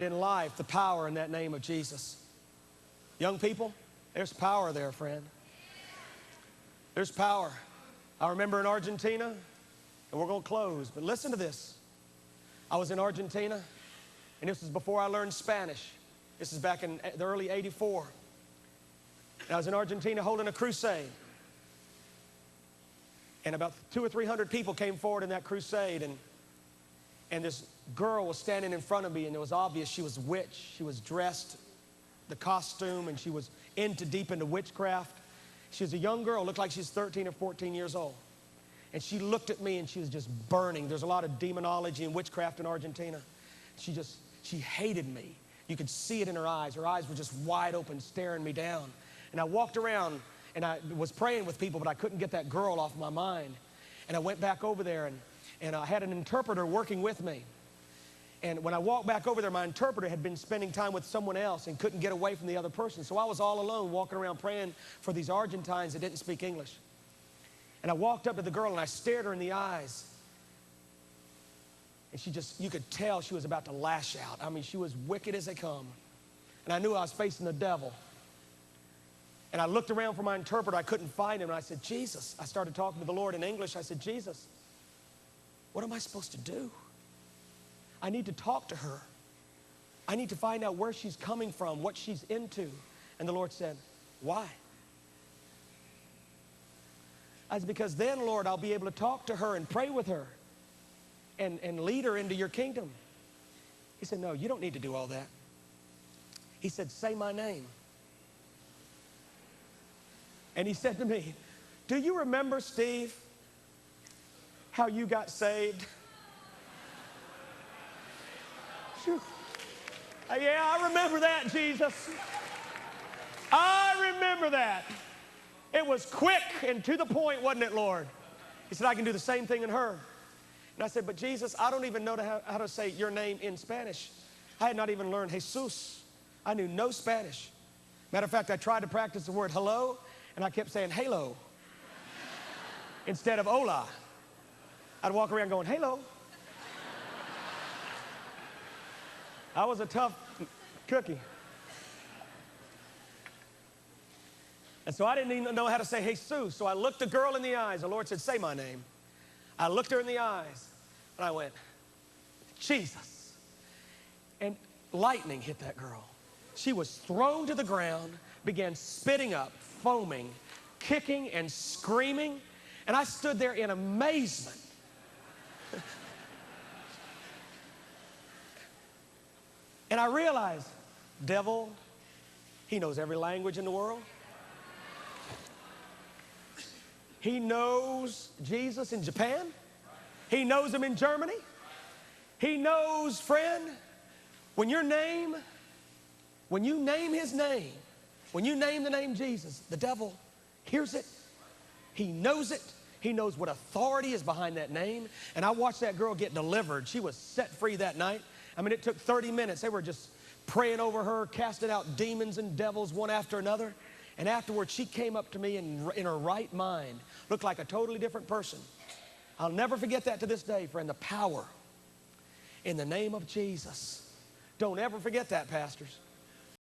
in life the power in that name of Jesus. Young people, there's power there, friend. There's power. I remember in Argentina, and we're going to close, but listen to this. I was in Argentina, and this was before I learned Spanish. This is back in the early '84. And I was in Argentina holding a crusade. And about 200 or 300 people came forward in that crusade, and this girl was standing in front of me, and it was obvious she was a witch. She was dressed, the costume, and she was deep into witchcraft. She was a young girl, looked like she's 13 or 14 years old. And she looked at me and she was just burning. There's a lot of demonology and witchcraft in Argentina. She hated me. You could see it in her eyes. Her eyes were just wide open, staring me down. And I walked around and I was praying with people, but I couldn't get that girl off my mind. And I went back over there and I had an interpreter working with me. And when I walked back over there, my interpreter had been spending time with someone else and couldn't get away from the other person. So I was all alone walking around praying for these Argentines that didn't speak English. And I walked up to the girl and I stared her in the eyes. And you could tell she was about to lash out. I mean, she was wicked as they come. And I knew I was facing the devil. And I looked around for my interpreter. I couldn't find him. And I said, Jesus. I started talking to the Lord in English. I said, Jesus, what am I supposed to do? I need to talk to her. I need to find out where she's coming from, what she's into. And the Lord said, why? I said, because then, Lord, I'll be able to talk to her and pray with her and lead her into your kingdom. He said, no, you don't need to do all that. He said, say my name. And he said to me, do you remember, Steve, how you got saved? Yeah, I remember that, Jesus. I remember that. It was quick and to the point, wasn't it, Lord? He said, I can do the same thing in her. And I said, but Jesus, I don't even know how to say your name in Spanish. I had not even learned Jesus. I knew no Spanish. Matter of fact, I tried to practice the word hello, and I kept saying halo instead of hola. I'd walk around going, halo. I was a tough cookie. And so I didn't even know how to say Jesus. So I looked the girl in the eyes. The Lord said, say my name. I looked her in the eyes, and I went, Jesus. And lightning hit that girl. She was thrown to the ground, began spitting up, foaming, kicking and screaming. And I stood there in amazement. And I realized, devil, he knows every language in the world. He knows Jesus in Japan. He knows him in Germany. He knows, friend, when you name his name, when you name the name Jesus, the devil hears it. He knows it. He knows what authority is behind that name. And I watched that girl get delivered. She was set free that night. I mean, it took 30 minutes. They were just praying over her, casting out demons and devils one after another. And afterwards, she came up to me in her right mind, looked like a totally different person. I'll never forget that to this day, friend, the power in the name of Jesus. Don't ever forget that, pastors.